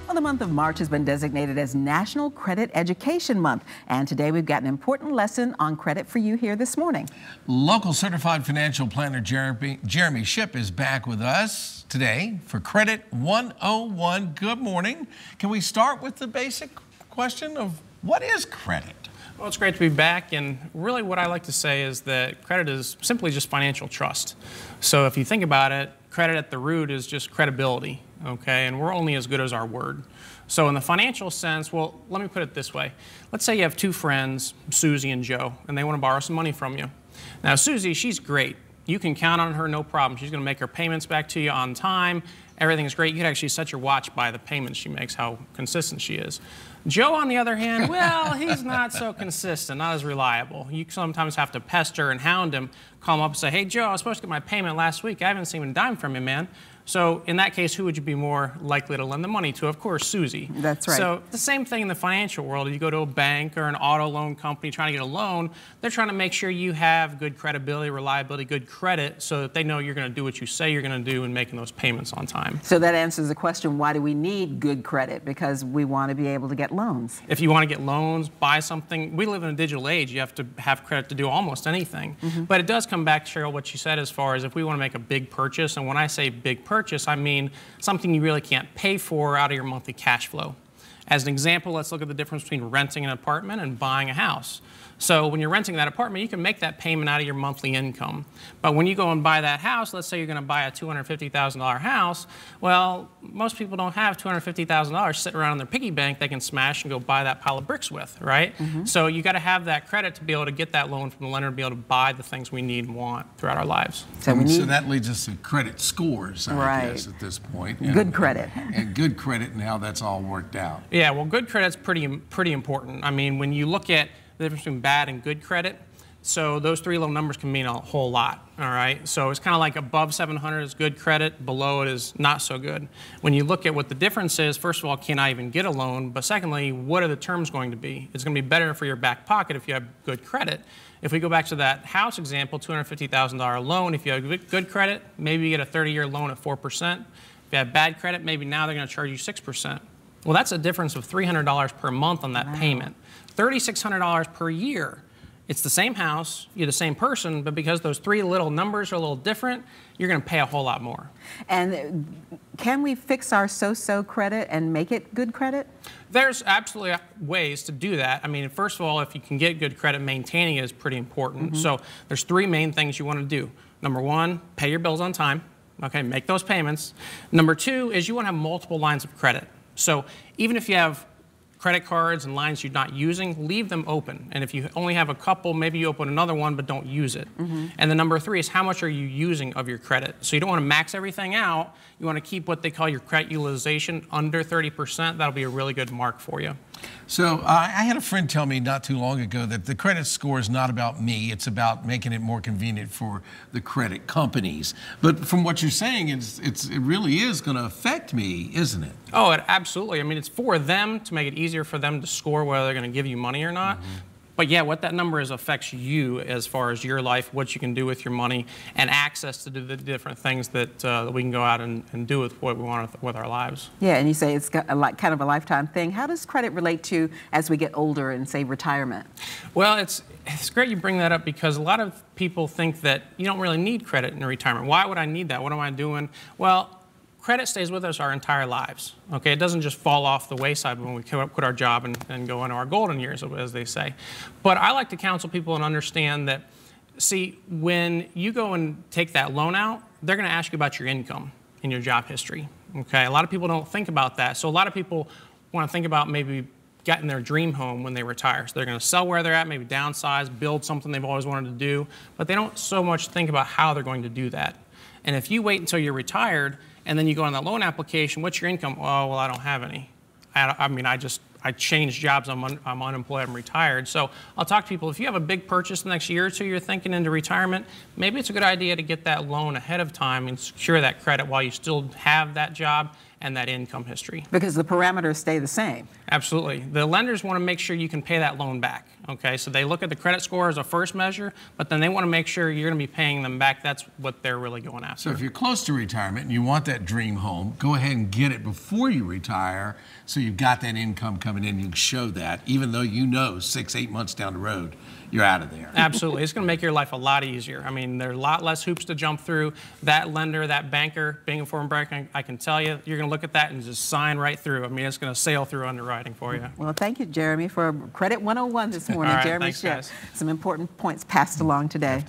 Well, the month of March has been designated as National Credit Education Month, and today we've got an important lesson on credit for you here this morning. Local certified financial planner Jeremy Shipp is back with us today for Credit 101. Good morning. Can we start with the basic question of what is credit? Well, it's great to be back, and really what I like to say is that credit is simply just financial trust. So if you think about it, credit at the root is just credibility, okay? And we're only as good as our word. So in the financial sense, well, let me put it this way. Let's say you have two friends, Susie and Joe, and they want to borrow some money from you. Now, Susie, she's great. You can count on her, no problem. She's going to make her payments back to you on time. Everything's great. You can actually set your watch by the payments she makes, how consistent she is. Joe, on the other hand, well, he's not so consistent, not as reliable. You sometimes have to pester and hound him, call him up and say, hey, Joe, I was supposed to get my payment last week. I haven't seen a dime from you, man. So in that case, who would you be more likely to lend the money to? Of course, Susie. That's right. So the same thing in the financial world. You go to a bank or an auto loan company trying to get a loan, they're trying to make sure you have good credibility, reliability, good credit, so that they know you're going to do what you say you're going to do in making those payments on time. So that answers the question, why do we need good credit? Because we want to be able to get loans. If you want to get loans, buy something, we live in a digital age. You have to have credit to do almost anything. But it does come back to, Cheryl, what you said as far as if we want to make a big purchase, and when I say big purchase, I mean something you really can't pay for out of your monthly cash flow. As an example, let's look at the difference between renting an apartment and buying a house. So when you're renting that apartment, you can make that payment out of your monthly income. But when you go and buy that house, let's say you're going to buy a $250,000 house, well, most people don't have $250,000 sitting around in their piggy bank they can smash and go buy that pile of bricks with, right? So you got to have that credit to be able to get that loan from the lender to be able to buy the things we need and want throughout our lives. So that leads us to credit scores, I guess, at this point. Good credit. And good credit and how that's all worked out. Yeah, well, good credit's pretty important. I mean, when you look at the difference between bad and good credit, so those three little numbers can mean a whole lot, all right? So it's kind of like above 700 is good credit, below it is not so good. When you look at what the difference is, first of all, can I even get a loan? But secondly, what are the terms going to be? It's going to be better for your back pocket if you have good credit. If we go back to that house example, $250,000 loan, if you have good credit, maybe you get a 30-year loan at 4%. If you have bad credit, maybe now they're going to charge you 6%. Well, that's a difference of $300 per month on that payment. $3,600 per year. It's the same house, you're the same person, but because those three little numbers are a little different, you're going to pay a whole lot more. And can we fix our so-so credit and make it good credit? There's absolutely ways to do that. I mean, first of all, if you can get good credit, maintaining it is pretty important. So there's three main things you want to do. Number one, pay your bills on time. Okay, make those payments. Number two is you want to have multiple lines of credit. So even if you have credit cards and lines you're not using, leave them open. And if you only have a couple, maybe you open another one but don't use it. And the number three is how much are you using of your credit? So you don't want to max everything out. You want to keep what they call your credit utilization under 30%. That'll be a really good mark for you. So I had a friend tell me not too long ago that the credit score is not about me, it's about making it more convenient for the credit companies. But from what you're saying, it really is going to affect me, isn't it? Oh, absolutely. I mean, it's for them to make it easier for them to score whether they're going to give you money or not. But yeah, what that number is affects you as far as your life, what you can do with your money, and access to do the different things that we can go out and do with what we want with our lives. Yeah, and you say it's got kind of a lifetime thing. How does credit relate to as we get older and say retirement? Well, it's great you bring that up because a lot of people think that you don't really need credit in retirement. Why would I need that? What am I doing? Well, credit stays with us our entire lives, okay? It doesn't just fall off the wayside when we quit our job and go into our golden years, as they say. But I like to counsel people and understand that, see, when you go and take that loan out, they're gonna ask you about your income and your job history, okay? A lot of people don't think about that. So a lot of people wanna think about maybe getting their dream home when they retire. So they're gonna sell where they're at, maybe downsize, build something they've always wanted to do, but they don't so much think about how they're going to do that. And if you wait until you're retired and then you go on that loan application, what's your income? Oh, well, I don't have any. I mean, I changed jobs, I'm unemployed, I'm retired. So I'll talk to people, if you have a big purchase the next year or two you're thinking into retirement, maybe it's a good idea to get that loan ahead of time and secure that credit while you still have that job and that income history. Because the parameters stay the same. Absolutely. The lenders want to make sure you can pay that loan back. Okay, so they look at the credit score as a first measure, but then they want to make sure you're going to be paying them back. That's what they're really going after. So if you're close to retirement and you want that dream home, go ahead and get it before you retire, so you've got that income coming in. You can show that, even though you know 6-8 months down the road, you're out of there. Absolutely. It's going to make your life a lot easier. I mean, there are a lot less hoops to jump through. That lender, that banker, being a foreign banker, I can tell you, you're going to look at that and just sign right through. I mean, it's going to sail through underwriting for you. Well, thank you, Jeremy, for Credit 101 this morning. All right, Jeremy thanks, Schiff. guys. Some important points passed along today.